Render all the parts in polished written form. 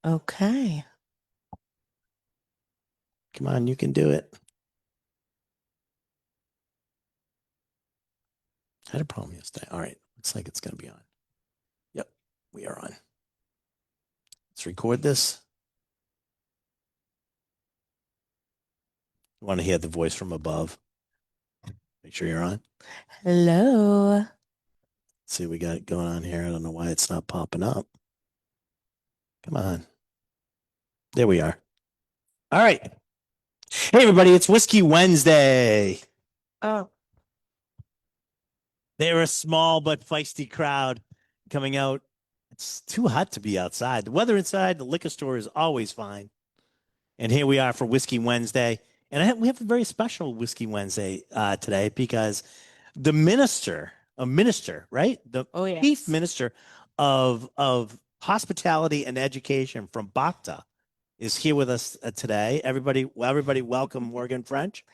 Okay. Come on, you can do it. I had a problem yesterday. All right. Looks like it's going to be on. Yep, we are on. Let's record this. You want to hear the voice from above? Make sure you're on. Hello. Let's see what we got going on here. I don't know why it's not popping up. Come on. There we are. All right. Hey, everybody. It's Whiskey Wednesday. Oh, They're a small but feisty crowd coming out. It's too hot to be outside. The weather inside the liquor store is always fine. And here we are for Whiskey Wednesday. And we have a very special Whiskey Wednesday today because a minister, right? The oh chief yes. minister of hospitality and education from BHAKTA is here with us today. Everybody, welcome Morgan French.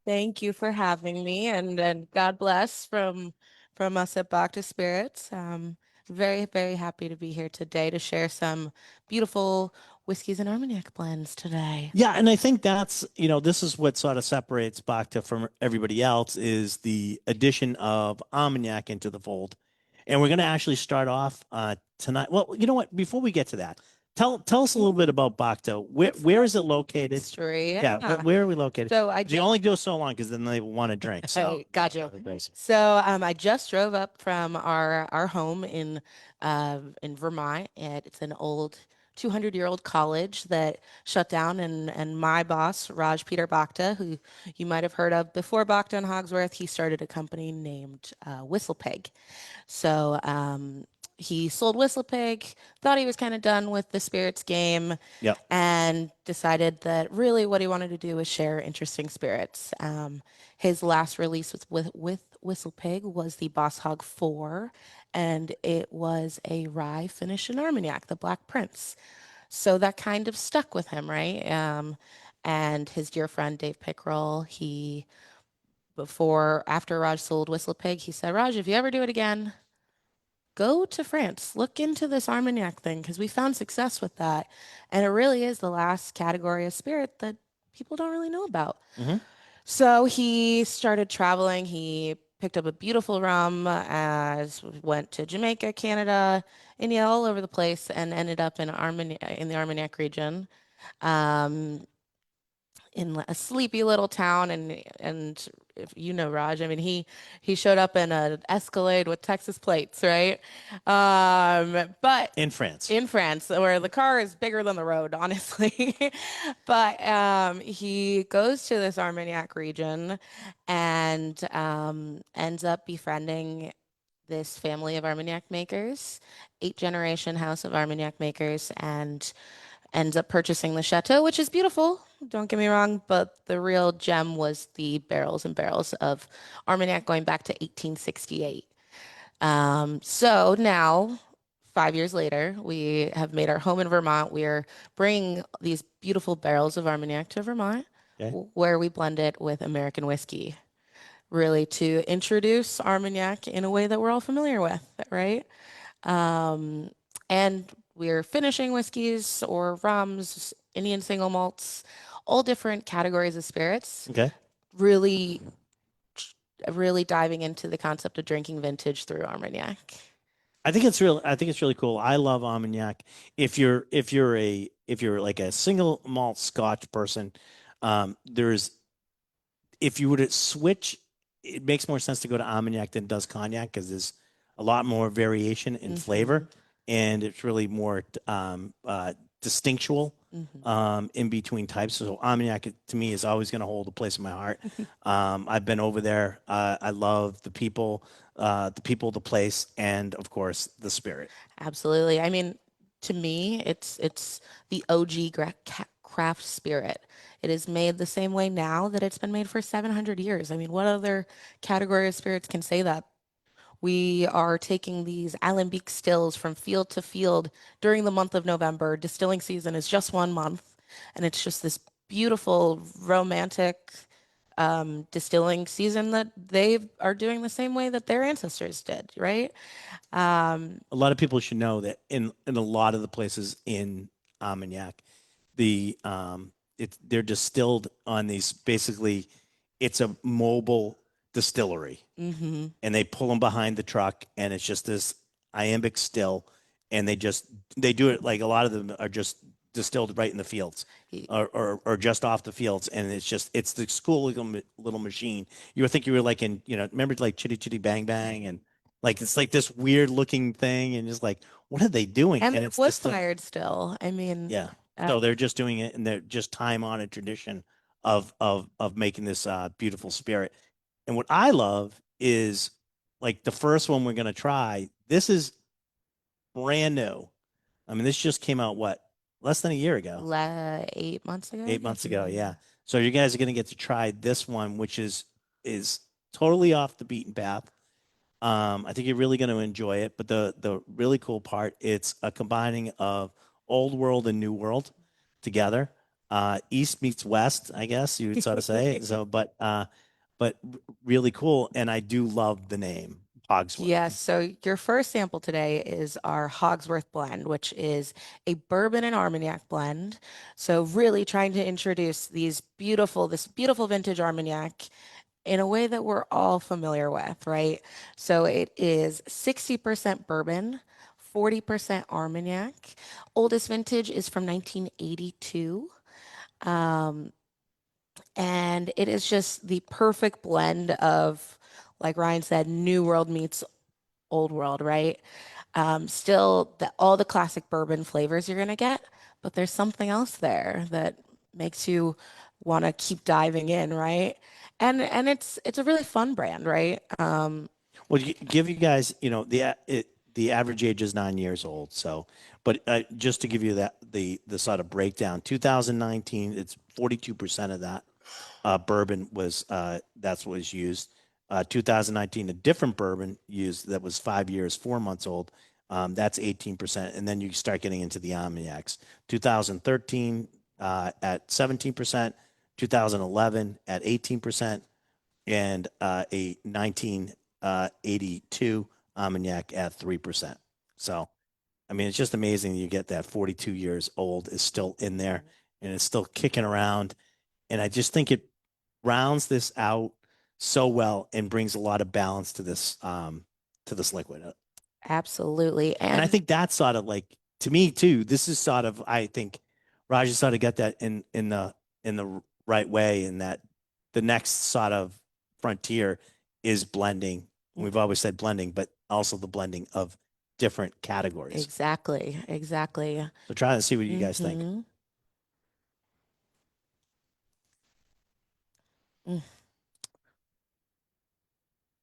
Thank you for having me and God bless from us at Back to Spirits. Very, very happy to be here today to share some beautiful whiskeys and Armagnac blends today. Yeah, and I think this is what sort of separates BHAKTA from everybody else is the addition of Armagnac into the fold. And we're going to actually start off tonight. Well, you know what? Before we get to that, tell us a little bit about BHAKTA. Where is it located? History. Yeah, Yeah. where are we located? So I 'Cause you just only go so long because then they want to drink. So, gotcha. So I just drove up from our home in Vermont, and it's an old 200-year-old college that shut down, and my boss Raj Peter Bhakta, who you might have heard of before BHAKTA and Hogsworth, he started a company named Whistlepig. So he sold Whistlepig, thought he was kind of done with the spirits game, yeah. and decided that really what he wanted to do was share interesting spirits. His last release with Whistlepig was the Boss Hog 4, and it was a rye finish in Armagnac, the Black Prince. So that kind of stuck with him, right? And his dear friend Dave Pickrell, after Raj sold Whistlepig, he said, Raj, if you ever do it again, go to France, look into this Armagnac thing because we found success with that. And it really is the last category of spirit that people don't really know about. Hmm. So he started traveling. He picked up a beautiful rum, as went to Jamaica, Canada, India, all over the place, and ended up in the Armagnac region. Um, in a sleepy little town, and if you know Raj, I mean he showed up in an Escalade with Texas plates, right? But In France. in France, where the car is bigger than the road, honestly. But he goes to this Armagnac region and ends up befriending this family of Armagnac makers, 8 generation house of Armagnac makers, and ends up purchasing the chateau, which is beautiful. Don't get me wrong, but the real gem was the barrels and barrels of Armagnac going back to 1868. So now, 5 years later, we have made our home in Vermont. We are bringing these beautiful barrels of Armagnac to Vermont, Okay. where we blend it with American whiskey, really to introduce Armagnac in a way that we're all familiar with, right? Um, and we're finishing whiskeys or rums, Indian single malts, all different categories of spirits, Okay. really, really diving into the concept of drinking vintage through Armagnac. I think it's really cool. I love Armagnac. If you're like a single malt Scotch person, there's if you were to switch, it makes more sense to go to Armagnac than it does cognac because there's a lot more variation in Hmm. flavor, and it's really more distinctual Hmm. in between types. So Armagnac to me is always going to hold a place in my heart. I've been over there. I love the people, the place, and of course the spirit. Absolutely. I mean, to me, it's the OG craft spirit. It is made the same way now that it's been made for 700 years. I mean, what other category of spirits can say that? We are taking these alembic stills from field to field during the month of November. Distilling season is just one month, and it's just this beautiful, romantic, distilling season that they are doing the same way that their ancestors did, right? Um, A lot of people should know that in a lot of the places in Armagnac, they're distilled on these basically it's a mobile distillery mhm. and they pull them behind the truck and it's just this iambic still and they do it like a lot of them are just distilled right in the fields or just off the fields and it's the school little machine. You would think you were like in remember like Chitty Chitty Bang Bang and like it's like this weird looking thing and just like what are they doing And and they're it's wood just fired still. I mean, yeah. uh, So they're just doing it and they're just time honored tradition of making this beautiful spirit. And what I love is like the first one we're gonna try. This is brand new. I mean, this just came out what less than a year ago, 8 months ago. 8 months ago. Yeah. So you guys are gonna get to try this one, which is totally off the beaten path. I think you're really going to enjoy it. But the really cool part, it's a combining of old world and new world together. East meets West, I guess you would sort of say. So, but really cool. And I do love the name Hogsworth. Yes, so your first sample today is our Hogsworth blend, which is a bourbon and Armagnac blend. So really trying to introduce this beautiful vintage Armagnac in a way that we're all familiar with, right? So it is 60% bourbon, 40% Armagnac. Oldest vintage is from 1982. Um, and it is just the perfect blend of, like Ryan said, new world meets old world, right? Still, all the classic bourbon flavors you're gonna get, but there's something else there that makes you want to keep diving in, right? And it's a really fun brand, right? Well, give you guys, the average age is 9 years old. So, but just to give you the sort of breakdown, 2019, it's 42% of that bourbon was that's what was used. 2019, a different bourbon used that was 5 years, 4 months old. That's 18%, and then you start getting into the Armagnacs. 2013 at 17%, 2011 at 18%, and a 1982 Armagnac at 3%. So, I mean, it's just amazing you get that 42 years old is still in there and it's still kicking around. And I just think it rounds this out so well and brings a lot of balance to this liquid. Absolutely. And I And think that's sort of like to me too. This is sort of I think Raj sort of got that in the right way. In that the next sort of frontier is blending. We've always said blending, but also the blending of different categories. exactly, exactly. So try and see what you guys think. Hmm.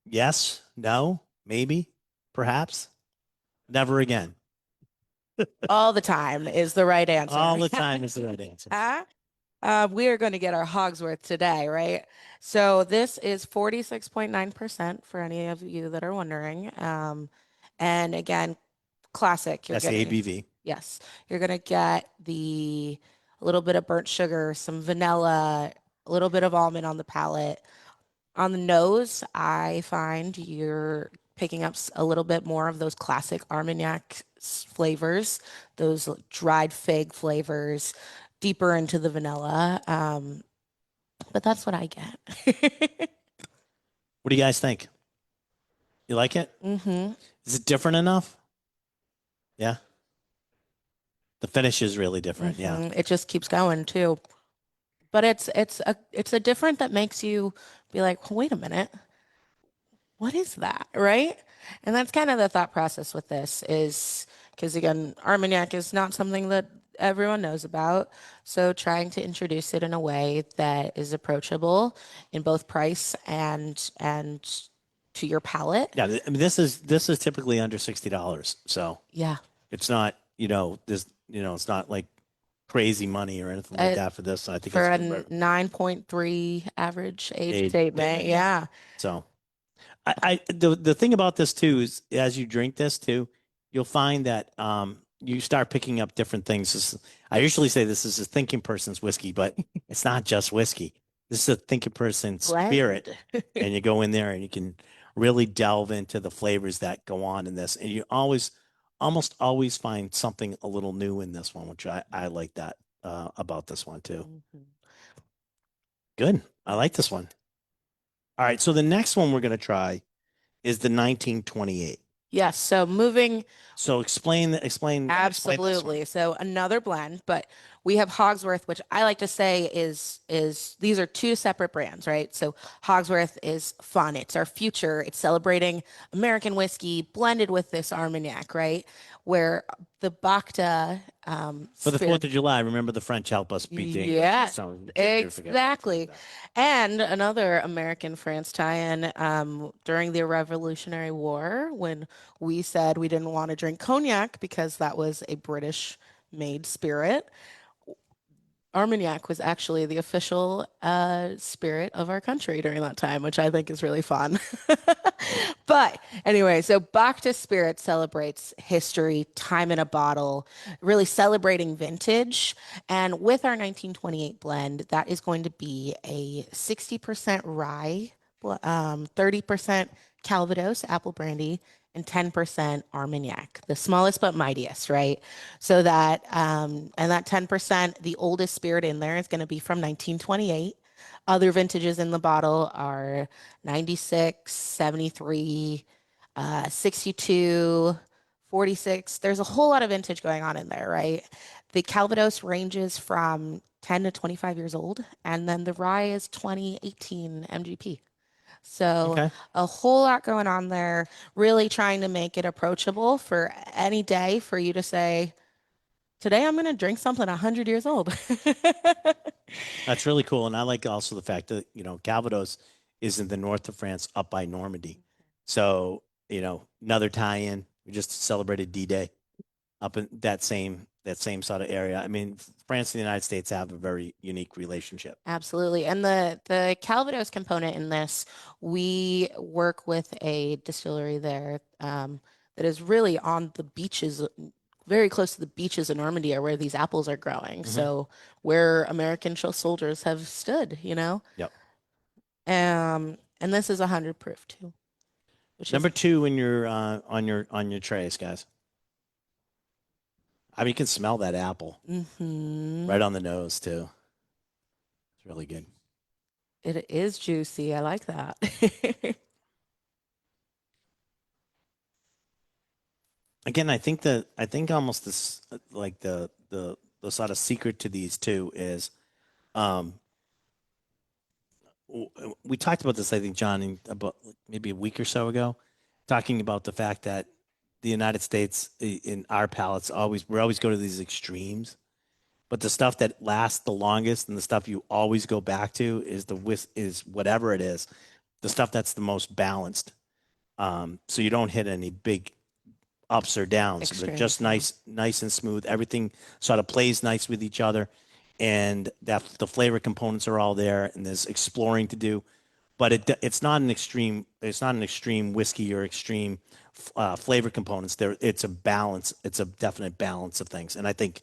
Yes, no, maybe, perhaps, never again. All the time is the right All answer. the time is the right answer. We are going to get our Hogsworth today, right? So this is 46.9% for any of you that are wondering. And again, classic. You're That's the getting, ABV. yes, you're going to get a little bit of burnt sugar, some vanilla, a little bit of almond on the palate. On the nose, I find you're picking up a little bit more of those classic Armagnac flavors, those dried fig flavors, deeper into the vanilla. But that's what I get. What do you guys think? You like it? Hmm. Is it different enough? Yeah. The finish is really different. Yeah. It just keeps going too. But it's a different that makes you be like, wait a minute, what is that? Right? And that's kind of the thought process with this is because again, Armagnac is not something that everyone knows about. So trying to introduce it in a way that is approachable in both price and to your palate. Yeah. I mean, this is typically under $60. So Yeah. it's not, it's not like crazy money or anything like Uh, that for this. I think for it's a good 9.3 average age age. statement. Yeah. So the thing about this too is as you drink this too, you'll find that you start picking up different things. I usually say this is a thinking person's whiskey, but it's not just whiskey. This is a thinking person spirit, Blend. and you go in there and you can really delve into the flavors that go on in this, and you almost always find something a little new in this one, which I like that about this one too. Mhm. Good, I like this one. All right, so the next one we're gonna try is the 1928. Yes. So moving. So explain this one. Absolutely. So another blend, but we have Hogsworth, which I like to say is these are two separate brands, right? So Hogsworth is fun. It's our future. It's celebrating American whiskey blended with this Armagnac, right? Where the BHAKTA For the spirit. 4th of July, remember the French help us beat the English. Yeah, So never forget exactly. that. And another American France tie-in during the Revolutionary War when we said we didn't want to drink cognac because that was a British made spirit. Armagnac was actually the official spirit of our country during that time, which I think is really fun. But anyway, so Bacchus Spirit celebrates history, time in a bottle, really celebrating vintage. And with our 1928 blend, that is going to be a 60% rye, 30% Calvados apple brandy, and 10% Armagnac, the smallest but mightiest, right? So that, and that 10%, the oldest spirit in there is going to be from 1928. Other vintages in the bottle are 96, 73, 62, 46. There's a whole lot of vintage going on in there, right? The Calvados ranges from 10 to 25 years old, and then the rye is 2018 MGP. So Okay, a whole lot going on there, really trying to make it approachable for any day for you to say, today I'm going to drink something 100 years old. that's really cool, and I like also the fact that Calvados is in the north of France, up by Normandy. So another tie-in. We just celebrated D-Day up in that same sort of area. I mean, France and the United States have a very unique relationship. Absolutely. And the Calvados component in this, we work with a distillery there that is really on the beaches, very close to the beaches in Normandy are where these apples are growing. Hmm. So where American soldiers have stood, you know? Yep. And this is 100 proof too, which is Number two in your on your trays, guys. I mean, you can smell that apple hmm right on the nose too. It's really good. it is juicy. I like that. Again, I think almost this like the sort of secret to these two is um we talked about this, I think, John, about maybe a week or so ago, talking about the fact that the United States in our palates we always go to these extremes, but the stuff that lasts the longest and the stuff you always go back to is whatever it is, the stuff that's the most balanced. So you don't hit any big ups or downs. They're Extremes, just yeah. nice and smooth. Everything sort of plays nice with each other, and that the flavor components are all there, and there's exploring to do. But it's not an extreme. It's not an extreme whiskey or extreme flavor components. It's a balance. It's a definite balance of things, and I think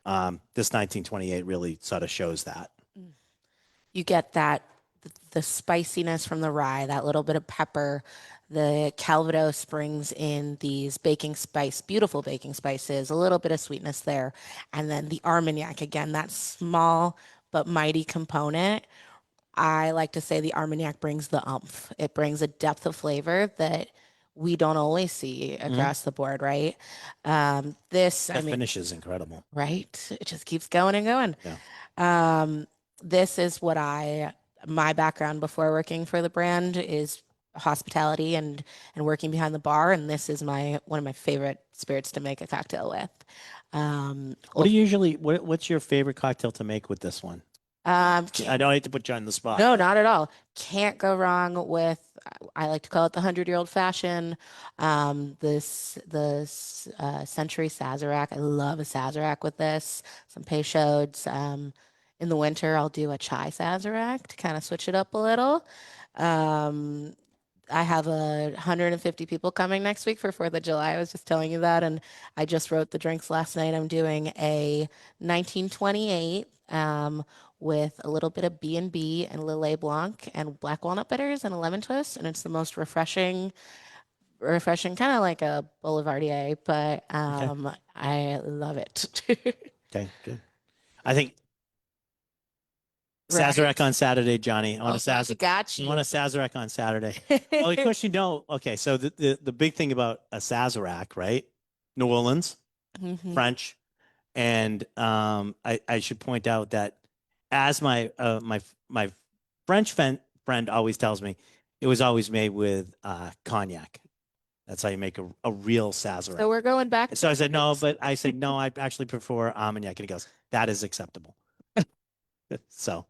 this 1928 really sort of shows that. You get that the spiciness from the rye, that little bit of pepper. The Calvados brings in these baking spice, beautiful baking spices, a little bit of sweetness there. And then the Armagnac, again, that small but mighty component. I like to say the Armagnac brings the umph. It brings a depth of flavor that we don't always see Hmm. across the board, right? This, I That mean, finish is incredible. right? It just keeps going and going. Yeah. Um, this is what my background before working for the brand is hospitality and working behind the bar, and this is my one of my favorite spirits to make a cocktail with. What do Well, you usually? What's your favorite cocktail to make with this one? um, I don't hate to put you on the spot. no, not at all. Can't go wrong with, I like to call it the 100-year-old fashion. Century Sazerac. I love a Sazerac with this. Some Peychauds. In the winter, I'll do a chai Sazerac to kind of switch it up a little. Um, I have 150 people coming next week for 4th of July. I was just telling you that, and I just wrote the drinks last night. I'm doing a 1928 with a little bit of B&B and Lillet Blanc and black walnut bitters and a lemon twist, and it's the most refreshing, kind of like a Boulevardier, but Okay. I love it. Okay. Good. I think Sazerac Right? on Saturday, Johnny. I want a Oh, I Sazerac. got I want a you. Sazerac on Saturday. Well, of course you know. Okay, so the big thing about a Sazerac, right? New Orleans, Hmm. French, and I should point out that as my French friend always tells me, it was always made with cognac. That's how you make a real Sazerac. So we're going back And to so I said no, basics. but I said no. I actually prefer Armagnac, and he goes, that is acceptable. So.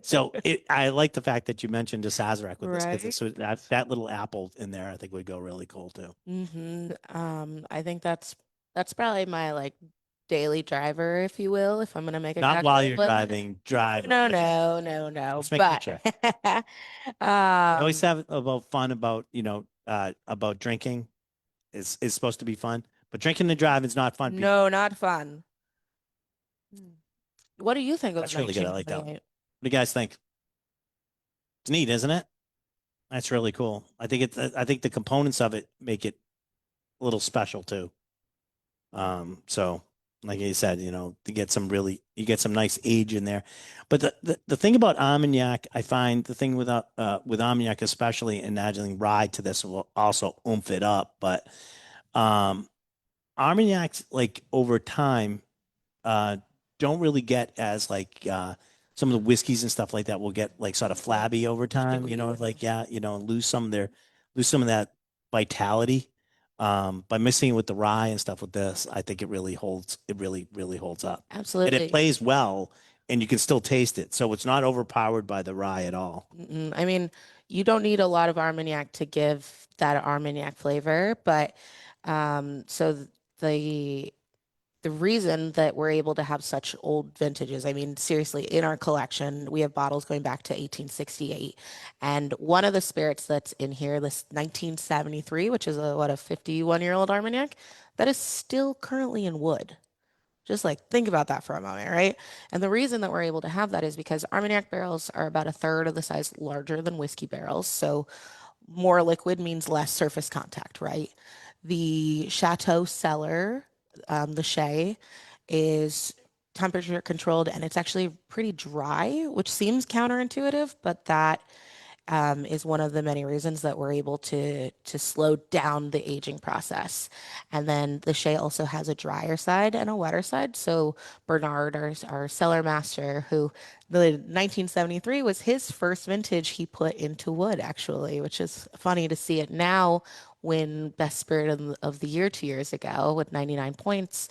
So I like the fact that you mentioned a Sazerac with this because Right? so that little apple in there, I think would go really cool too. I think that's probably my like daily driver, if you will, if I'm gonna make a Not while cocktail. you're But driving, drive. no, no, no, no. Let's make But picture. I always um, have about fun about about drinking is supposed to be fun, but drinking and driving is not fun. no, not fun. What do you think of That's really good. I like that one. 1928? What do you guys think? It's neat, isn't it? That's really cool. I think the components of it make it a little special too. So like you said, you get some nice age in there. But the thing about Armagnac, I find the thing with Armagnac especially, and adding rye to this will also oomph it up. But um, Armagnacs, like over time, uh, don't really get as like some of the whiskeys and stuff like that will get like sort of flabby over time, like yeah, lose some of that vitality. By mixing it with the rye and stuff with this, I think it really holds up. And it Absolutely. plays well and you can still taste it. So it's not overpowered by the rye at all. I mean, you don't need a lot of Armagnac to give that Armagnac flavor, but so the the reason that we're able to have such old vintages, I mean, seriously, in our collection, we have bottles going back to 1868. And one of the spirits that's in here, this 1973, which is a 51-year-old Armagnac, that is still currently in wood. Just like think about that for a moment, right? And the reason that we're able to have that is because Armagnac barrels are about a third of the size larger than whiskey barrels. So more liquid means less surface contact, right? The Chateau cellar, the Shay, is temperature controlled and it's actually pretty dry, which seems counterintuitive, but that is one of the many reasons that we're able to slow down the aging process. And then the Shay also has a drier side and a wetter side. So Bernard, our cellar master, who the 1973 was his first vintage he put into wood, actually, which is funny to see it now win Best Spirit of the Year 2 years ago with 99 points.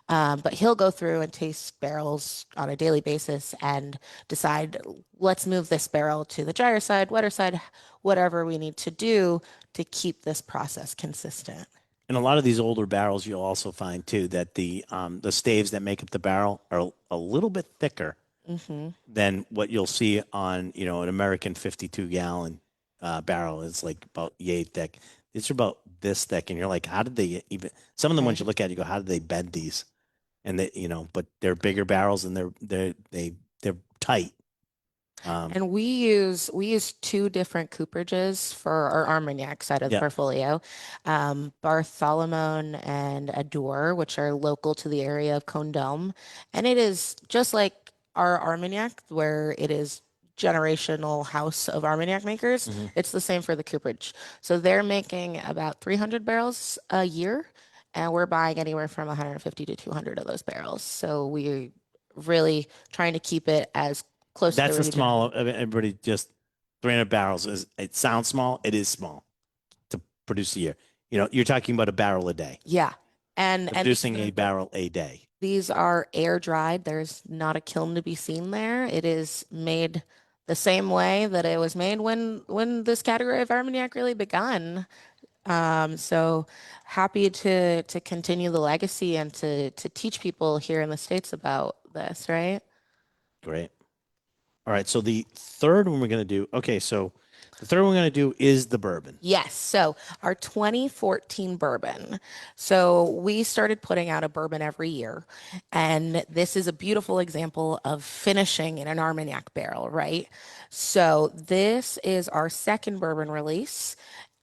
But he'll go through and taste barrels on a daily basis and decide, let's move this barrel to the drier side, wetter side, whatever we need to do to keep this process consistent. And a lot of these older barrels, you'll also find too that the staves that make up the barrel are a little bit thicker Hmm. than what you'll see on, an American 52 gallon barrel is like about yay thick. These are about this thick, and you're like, how did they even? Some of the ones Right. you look at, you go, how did they bend these? And but they're bigger barrels and they're tight. Um, And we use two different cooperages for our Armagnac side of the yeah. portfolio, Bartholomew and Adore, which are local to the area of Condom, and it is just like our Armagnac, where it is generational house of Armagnac makers. Mhm. It's the same for the cooperage. So they're making about 300 barrels a year, and we're buying anywhere from 150 to 200 of those barrels. So we really trying to keep it as close to the That's a region. small. Everybody just 300 barrels is. It sounds small. It is small to produce a year. You're talking about a barrel a day. Yeah. And Producing a barrel a day. these are air dried. There's not a kiln to be seen there. It is made the same way that it was made when this category of Armagnac really begun. So happy to continue the legacy and to teach people here in the States about this, right? Great. All right. So the third one we're going to do. Okay. So The third one we're going to do is the bourbon. Yes. So our 2014 bourbon. So we started putting out a bourbon every year. And this is a beautiful example of finishing in an Armagnac barrel, right? So this is our second bourbon release.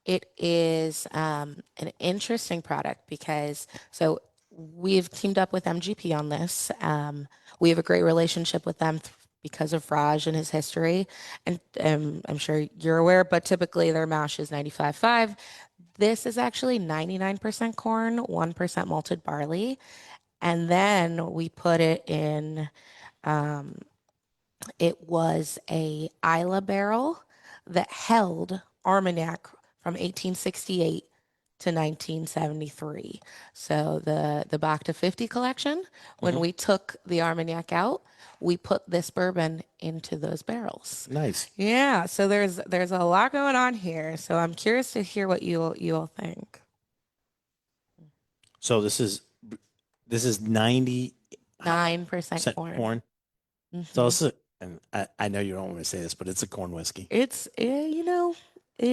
It is an interesting product because so we've teamed up with MGP on this. We have a great relationship with them because of Raj and his history, and I'm sure you're aware. But typically their mash is 95.5. This is actually 99% corn, 1% malted barley, and then we put it in. Um, it was a Isla barrel that held Armagnac from 1868 to 1973. So the BHAKTA 50 collection, when Hmm. we took the Armagnac out, we put this bourbon into those barrels. Nice. Yeah, so there's a lot going on here. So I'm curious to hear what you'll think. So this is 90% 9% corn. corn. So Hmm. this is, and I know you don't want me to say this, but it's a corn whiskey, It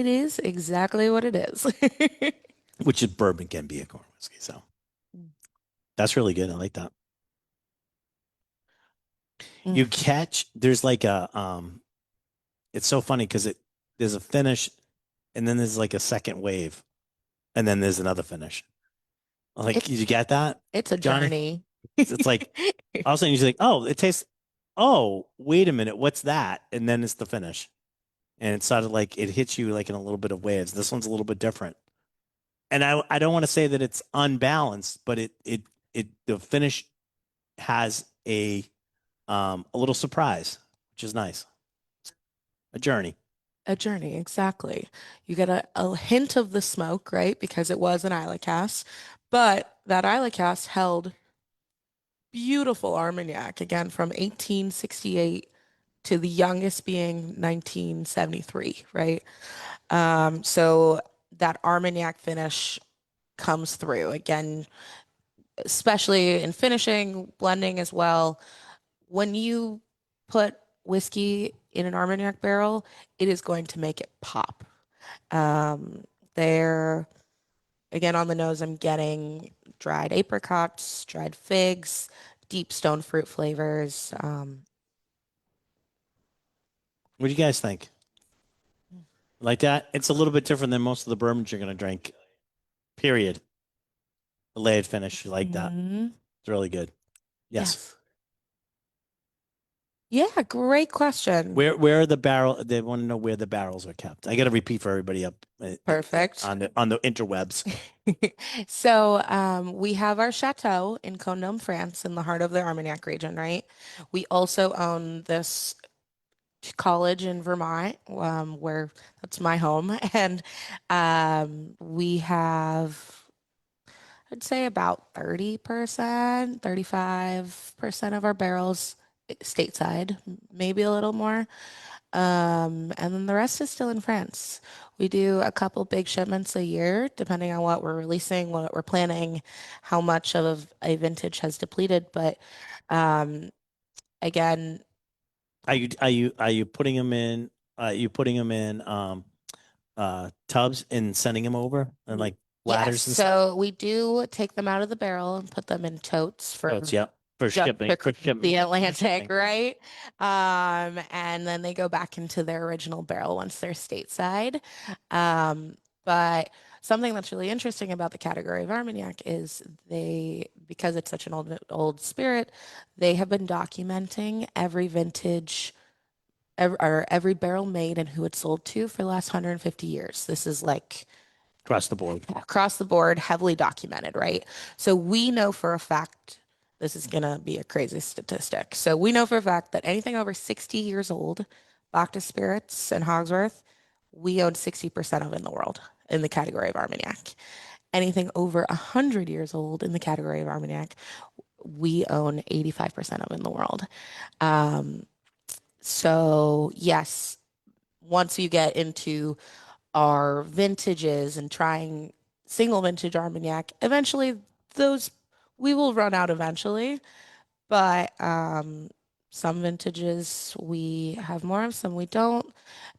is exactly what it is. which is bourbon can be a corn whiskey. So that's really good. I like that. You Mm. catch there's like a it's so funny because it there's a finish and then there's like a second wave and then there's another finish. Like, It's did you get that, it's a Johnny? journey. It's like all of a sudden you're like, oh, it tastes. Oh, wait a minute, what's that? And then it's the finish, and it's sort of like it hits you like in a little bit of waves. This one's a little bit different, and I don't want to say that it's unbalanced, but it the finish has a little surprise, which is nice. A journey. A journey, exactly. You get a hint of the smoke, right? Because it was an Isla cast, but that Isla cast held beautiful Armagnac again from 1868 to the youngest being 1973, right? So that Armagnac finish comes through again, especially in finishing, blending as well. When you put whiskey in an Armagnac barrel, it is going to make it pop. There, again, on the nose, I'm getting dried apricots, dried figs, deep stone fruit flavors. What do you guys think? Like that? It's a little bit different than most of the bourbons you're gonna drink. Period. The layered finish. You like that? Mhm. It's really good. Yes. Yes. Yeah, great question. Where are the barrel? They want to know where the barrels are kept. I got to repeat for everybody up Perfect. on the interwebs. So, we have our chateau in Condom, France, in the heart of the Armagnac region, right? We also own this college in Vermont, where that's my home, and we have, I'd say, about 30%, 35% of our barrels stateside, maybe a little more. And then the rest is still in France. We do a couple big shipments a year, depending on what we're releasing, what we're planning, how much of a vintage has depleted. But um, again, Are you putting them in? You putting them in tubs and sending them over and like yes. ladders and stuff? So we do take them out of the barrel and put them in totes Totes, for yeah. For jump shipping. For across shipping. the For Atlantic, shipping. right? And then they go back into their original barrel once they're stateside. But something that's really interesting about the category of Armagnac is because it's such an old spirit, they have been documenting every vintage, or every barrel made and who it's sold to for the last 150 years. This is like Across the board. across the board, heavily documented, right? So we know for a fact, this is going to be a crazy statistic. So we know for a fact that anything over 60 years old, Bacchus Spirits and Hogsworth, we own 60% of in the world in the category of Armagnac. Anything over 100 years old in the category of Armagnac, we own 85% of in the world. Um, so yes, once you get into our vintages and trying single vintage Armagnac, eventually those we will run out eventually. But Some vintages we have more of, some we don't,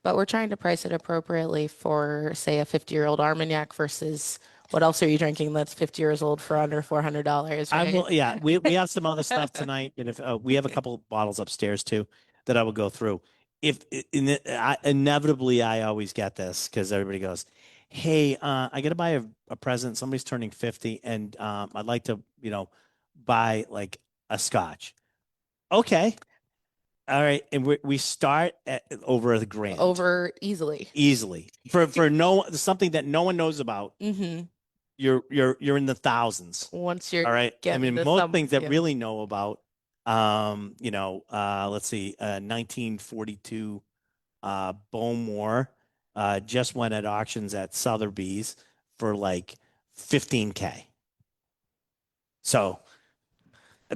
but we're trying to price it appropriately for, say, a 50-year-old Armagnac versus what else are you drinking that's 50 years old for under $400, I right? will. Yeah, we have some other stuff tonight, and if we have a couple bottles upstairs too that I will go through. If inevitably I always get this because everybody goes, "Hey, I got to buy a present. Somebody's turning 50, and I'd like to, buy like a scotch." Okay, all right, and we start at over a grand Over easily. easily for no something that no one knows about. Hmm. You're in the thousands. Once you're All right. I getting mean, to most some, things that yeah, really know about, let's see, 1942 Bowmore just went at auctions at Sotheby's for like 15K. So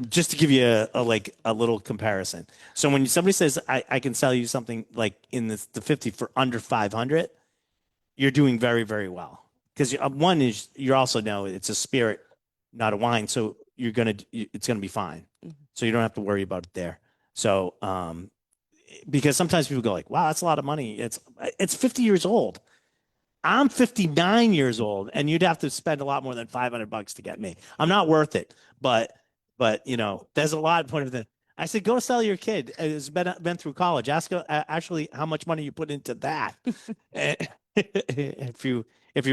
just to give you like a little comparison. So when somebody says I can sell you something like in the 50 for under 500, you're doing very, very well. Because one is you also know it's a spirit, not a wine, so it's gonna be fine. So you don't have to worry about it there. So because sometimes people go like, "Wow, that's a lot of money." It's 50 years old. I'm 59 years old, and you'd have to spend a lot more than $500 to get me. I'm not worth it, but there's a lot of point of the. I said, go sell your kid. It's been through college. Ask actually how much money you put into that. if you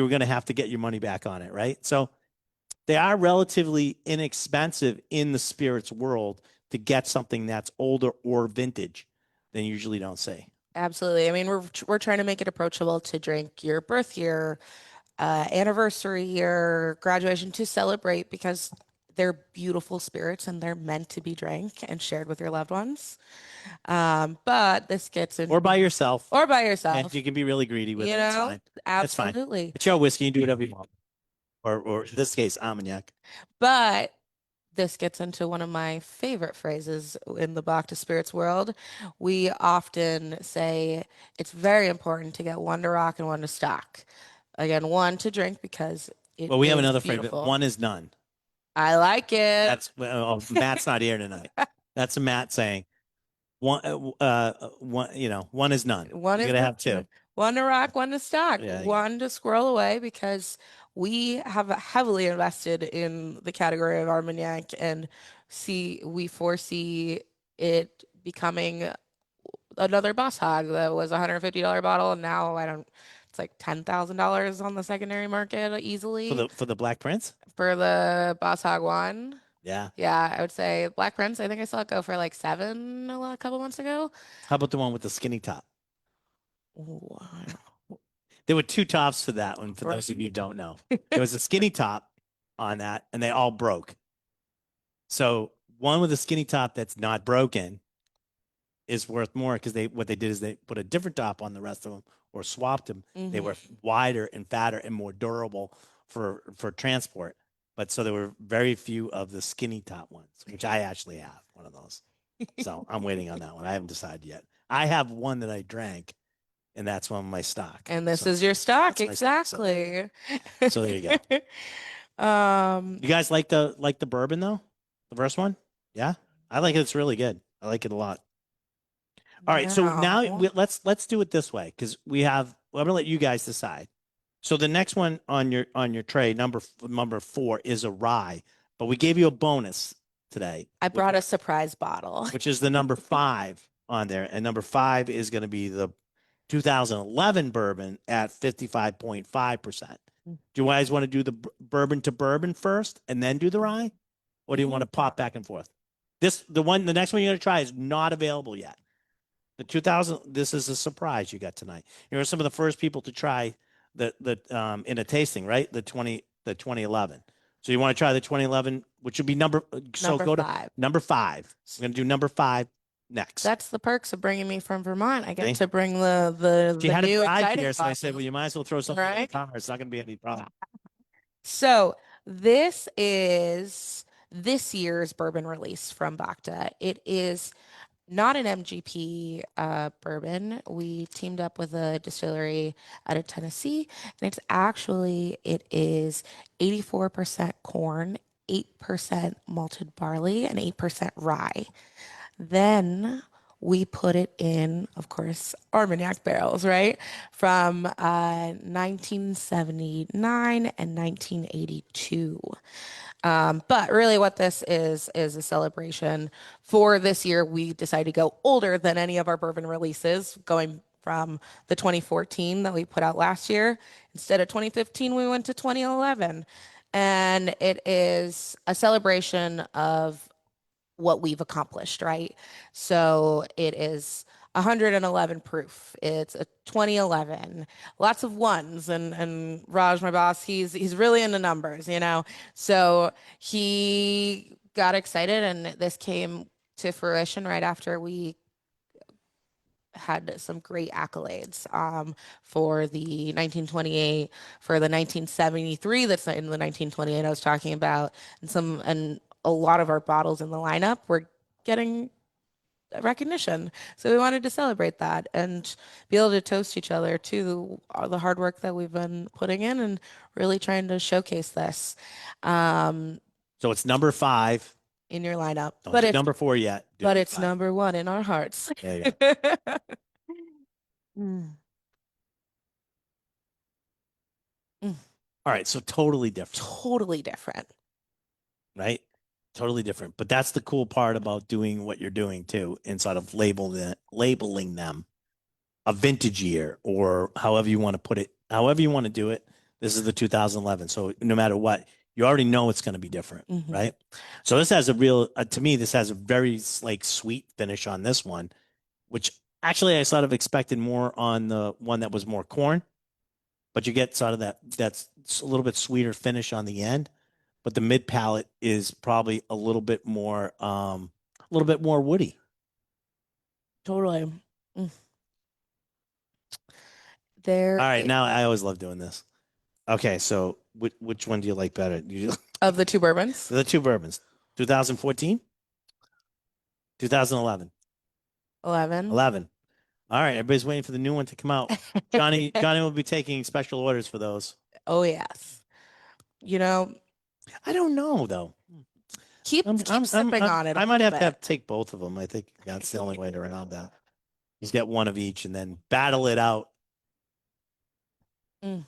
were going to have to get your money back on it, right? So they are relatively inexpensive in the spirits world to get something that's older or vintage than you usually don't see. absolutely. I mean, we're trying to make it approachable to drink your birth year, anniversary year, graduation to celebrate because they're beautiful spirits and they're meant to be drank and shared with your loved ones. But this gets Or into, by yourself. or by And you yourself, can be really greedy with you it. It's know? fine. It's fine. Absolutely. It's your whiskey. You do whatever you want. Or in this case, Armagnac. But this gets into one of my favorite phrases in the Bhakta Spirits world. We often say it's very important to get one to rock and one to stock. Again, one to drink because it Well, we have is another phrase, but beautiful. one is none. I like it. That's Matt's not here tonight. That's Matt saying one is none. One You're is gonna not, have two. one to rock, one to stock, Yeah, one to squirrel away because we have heavily invested in the category of Armagnac and we foresee it becoming another Boss Hog that was a $150 bottle, and now it's like $10,000 on the secondary market for easily the Black Prince. for the Boss Hog one. Yeah. Yeah, I would say Black Prince. I think I saw it go for like seven a couple months ago. How about the one with the skinny top? Ooh, There were two tops for that one. For those of you who don't know, there was a skinny top on that, and they all broke. So one with a skinny top that's not broken is worth more because what they did is they put a different top on the rest of them or swapped them. They Mhm. were wider and fatter and more durable for transport. But so there were very few of the skinny top ones, which I actually have one of those. So I'm waiting on that one. I haven't decided yet. I have one that I drank, and that's one of my stock. And this So is your stock, that's my stock. exactly. So there you go. Um, You guys like the bourbon though? The first one? Yeah, I like it. It's really good. I like it a lot. All right, so now now, let's do it this way because I'm gonna let you guys decide. So the next one on your tray, number 4, is a rye, but we gave you a bonus today, I brought a surprise bottle. which is the number 5 on there, and number 5 is going to be the 2011 bourbon at 55.5%. Do you guys want to do the bourbon to bourbon first and then do the rye, or do you want to pop back and forth? The next one you're going to try is not available yet. The 2000, this is a surprise you got tonight. You're some of the first people to try the in a tasting, right? The 2011. So you want to try the 2011, which would be so Number go to five. number 5. We're going to do number 5 next. That's the perks of bringing me from Vermont. I get Okay. to bring the She the had a new drive exciting here, so I said, well, bottles, you might as well throw something in the right? car. It's not going to be any problem. So this is this year's bourbon release from Bacta. It is not an MGP bourbon. We teamed up with a distillery out of Tennessee, and it is 84% corn, 8% malted barley, and 8% rye. Then we put it in, of course, Armagnac barrels, right? From 1979 and 1982. But really, what this is a celebration for this year. We decided to go older than any of our bourbon releases, going from the 2014 that we put out last year. Instead of 2015, we went to 2011. And it is a celebration of what we've accomplished, right? So it is 111 proof. It's a 2011. Lots of ones, and Raj, my boss, he's really into numbers, you know. So he got excited, and this came to fruition right after we had some great accolades for the 1928, for the 1973 that's in the 1928 I was talking about, and a lot of our bottles in the lineup were getting recognition. So we wanted to celebrate that and be able to toast each other to all the hard work that we've been putting in and really trying to showcase this um, So it's number five. in your lineup. Don't do number four yet. Do But number it's five. number one in our hearts. There you go. Mm, mm, All right. So totally different, totally different. right? Totally different. But that's the cool part about doing what you're doing too, and sort of labeling them a vintage year or however you want to put it, however you want to do it. This is the 2011. So no matter what, you already know it's going to be different, Mhm. right? So this has a real, to me, this has a very like sweet finish on this one, which actually I sort of expected more on the one that was more corn, but you get sort of that's a little bit sweeter finish on the end. But the mid palate is probably a little bit more woody. Totally. Mm. All There right, i- now I always love doing this. Okay, so which one do you like better? of the two bourbons, The two bourbons, 2014, 2011, 11. 11. All right, everybody's waiting for the new one to come out. Johnny will be taking special orders for those. Oh yes. You know, I don't know though. keep sipping on it a I might little have bit. to take both of them. I think that's the only way to around that. Just get one of each and then battle it out. Mm.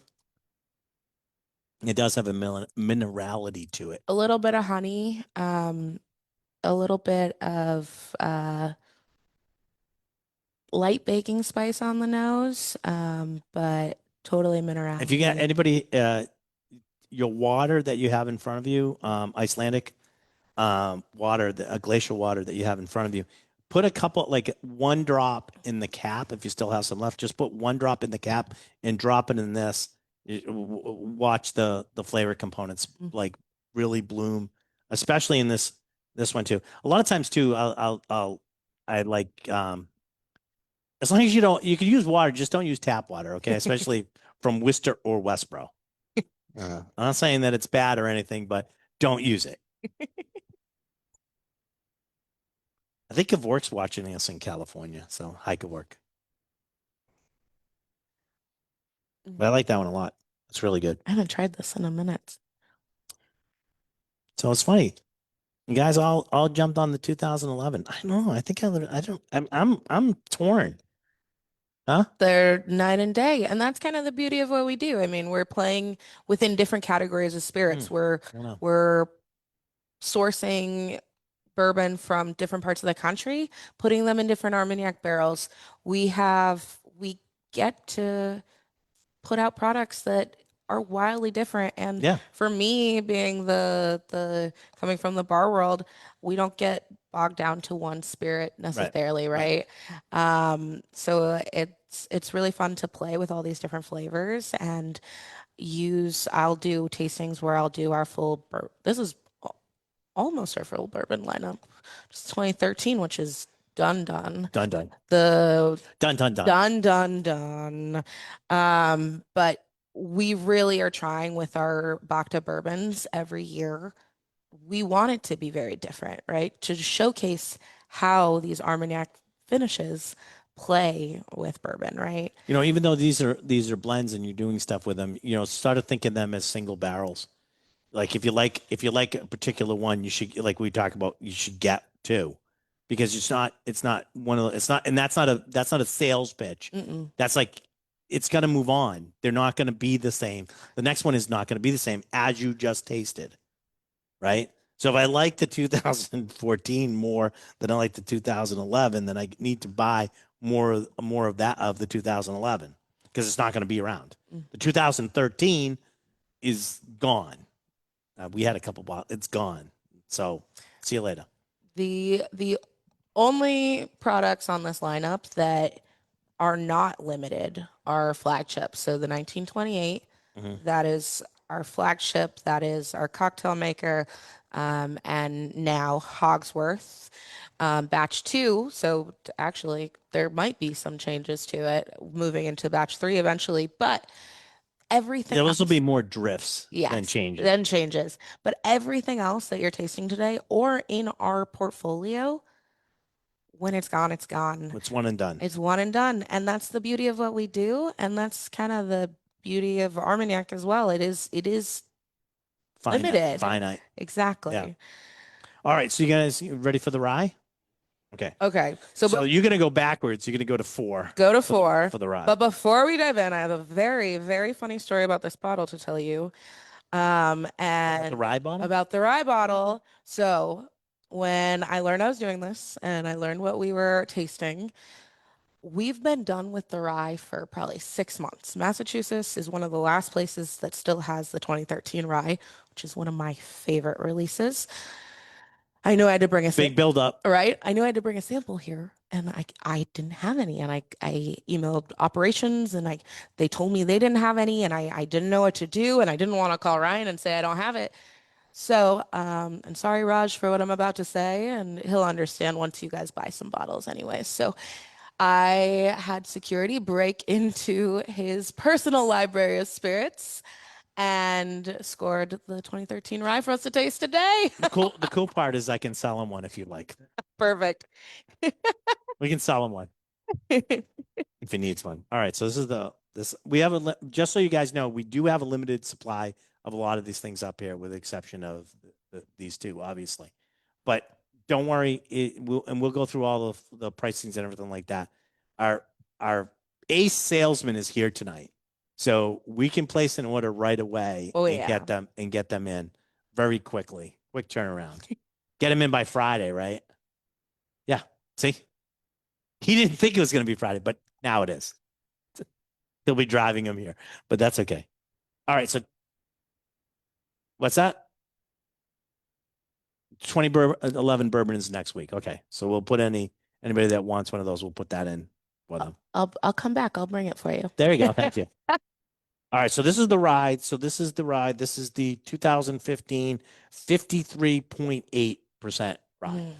It does have a minerality to it. A little bit of honey, a little bit of light baking spice on the nose, but totally If you got minerality. anybody, your water that you have in front of you, Icelandic water, a glacial water that you have in front of you, put a couple, like one drop in the cap. If you still have some left, just put one drop in the cap and drop it in this. Watch the flavor components Mm. like really bloom, especially in this one too. A lot of times too, I like as long as you don't, you can use water, just don't use tap water, okay? Especially from Worcester or Westboro. I'm not saying that it's bad or anything, but don't use it. I think Kavork's watching us in California, so hi Kavork. But I like that one a lot. It's really good. I haven't tried this in a minute. So it's funny. You guys all jumped on the 2011. I know. I think I don't. I'm torn. Huh? They're night and day, and that's kind of the beauty of what we do. I mean, we're playing within different categories of spirits. I don't know. We're sourcing bourbon from different parts of the country, putting them in different Armagnac barrels. We get to put out products that are wildly different. And Yeah. for me, being the coming from the bar world, we don't get bogged down to one spirit Right. necessarily, Right. right? So it's really fun to play with all these different flavors and I'll do tastings where I'll do our full this is almost our full bourbon lineup. It's 2013, which is done. Done. Done. The Done. Done. Done. done. But we really are trying with our BHAKTA bourbons every year. We want it to be very different, right? To showcase how these Armagnac finishes play with bourbon, right? Even though these are blends and you're doing stuff with them, start thinking them as single barrels. Like if you like a particular one, you should, like we talk about, you should get two. because it's not one of the, it's not, and that's not a sales pitch. Mm-mm. That's like, it's going to move on. They're not going to be the same. The next one is not going to be the same as you just tasted, right? So if I like the 2014 more than I like the 2011, then I need to buy more of that of the 2011 because it's not going to be around. Mm. The 2013 is gone. We had a couple bottles. It's gone. So see you later. The only products on this lineup that are not limited are flagships. So the 1928, Mhm. that is our flagship, that is our cocktail maker, and now Hogsworth. Batch two, so actually there might be some changes to it moving into batch three eventually, but everything There will also else, be more drifts than yes, changes. then changes. But everything else that you're tasting today or in our portfolio, when it's gone, it's gone. It's one and done. It's one and done. And that's the beauty of what we do. And that's kind of the beauty of Armagnac as well. It is Finite. limited. Finite. Yeah. Exactly. All right. So you guys ready for the rye? Okay. Okay. So So you're gonna go backwards. You're gonna go to four go to for the four. for the rye. But before we dive in, I have a very, very funny story about this bottle to tell you. The And rye bottle? about the rye bottle. So when I learned I was doing this and I learned what we were tasting, we've been done with the rye for probably 6 months. Massachusetts is one of the last places that still has the 2013 rye, which is one of my favorite releases. I knew I had to bring a Big sample, build up. right? I knew I had to bring a sample here, and I didn't have any, and I emailed operations, and they told me they didn't have any, and I didn't know what to do, and I didn't want to call Ryan and say I don't have it. So, and sorry, Raj, for what I'm about to say, and he'll understand once you guys buy some bottles anyways. So I had security break into his personal library of spirits and scored the 2013 rye for us to taste today. The cool part is I can sell him one if you like. Perfect. We can sell him one if he needs one. All right. So this we have just so you guys know, we do have a limited supply of a lot of these things up here, with the exception of these two, obviously. But don't worry, we'll go through all of the pricings and everything like that. Our ace salesman is here tonight, so we can place an order right away Oh and yeah. get them in very quickly. Quick turnaround. Get them in by Friday, right? Yeah. See, he didn't think it was going to be Friday, but now it is. He'll be driving him here, but that's okay. All right. So what's that? 11 bourbon is next week. Okay. So we'll put anybody that wants one of those, we'll put that in for them. I'll come back. I'll bring it for you. There you go. Thank you. All right. So this is the ride. So this is the ride. This is the 2015 53.8% rye.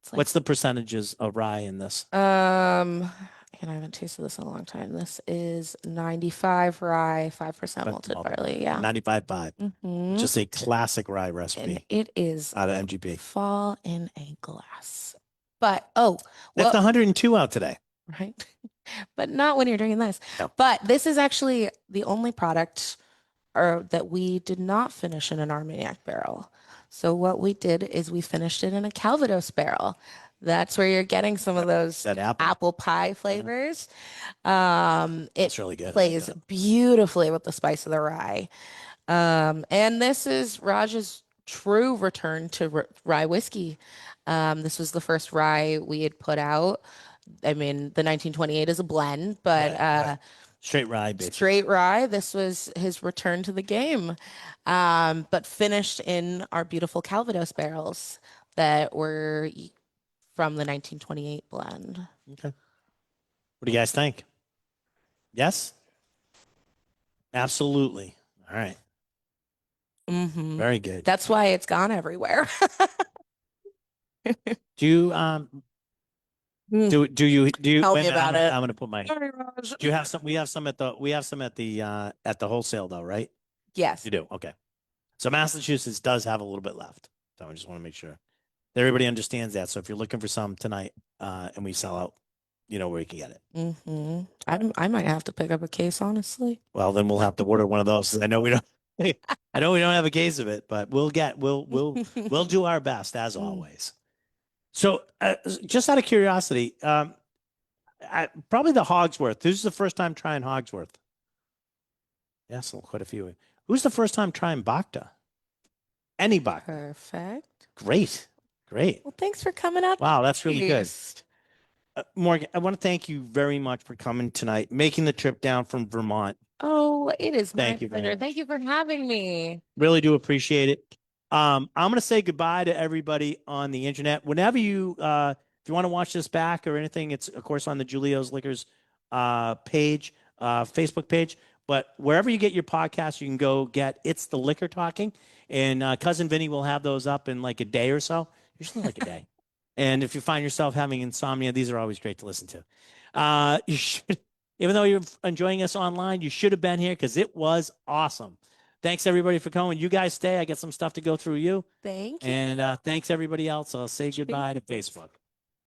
It's like What's the percentages of rye in this? and I haven't tasted this in a long time. This is 95 rye, 5% malted barley. Yeah. 95.5. Mm-hmm. Just a classic rye And recipe it is out of MGP. fall in a glass. But oh, That's well, 102 out today. right. But not when you're drinking this. No. But this is actually the only product or that we did not finish in an Armagnac barrel. So what we did is we finished it in a Calvados barrel. That's where you're getting some of those That apple. apple pie flavors. It's It really good. plays beautifully with the spice of the rye. And this is Raj's true return to rye whiskey. This was the first rye we had put out. I mean, the 1928 is a blend, but Right. Straight rye, basically. straight rye. This was his return to the game, but finished in our beautiful Calvados barrels that were from the 1928 blend. Okay. What do you guys think? Yes? Absolutely. All right. Mm-hmm. Very good. That's why it's gone everywhere. Do you do you Tell wait me a minute, about it. I'm gonna put my Sorry, Raj. do you have some we have some at the wholesale though, right? Yes. You do. Okay. So Massachusetts does have a little bit left. So I just want to make sure that everybody understands that. So if you're looking for some tonight, and we sell out, you know where you can get it. Mm-hmm. I might have to pick up a case, honestly. Well, then we'll have to order one of those. I know we don't I know we don't have a case of it, but we'll do our best as always. So, just out of curiosity, probably the Hogsworth. Who's the first time trying Hogsworth? Yes, quite a few. Who's the first time trying BHAKTA? Any BHAKTA. Perfect. Great. Great. Well, thanks for coming out Wow, that's really good. east. Morgan, I want to thank you very much for coming tonight, making the trip down from Vermont. Oh, it is my Thank you very pleasure. much. Thank you for having me. Really do appreciate it. I'm going to say goodbye to everybody on the internet. Whenever if you want to watch this back or anything, it's of course on the Julio's Liquors page, Facebook page. But wherever you get your podcast, you can go get It's the Liquor Talking. And Cousin Vinny will have those up in like a day or so, usually like a day. And if you find yourself having insomnia, these are always great to listen to. You should, even though you're enjoying us online, you should have been here because it was awesome. Thanks everybody for coming. You guys stay. I got some stuff to go through you. Thank you. And thanks everybody else. I'll say goodbye to Facebook.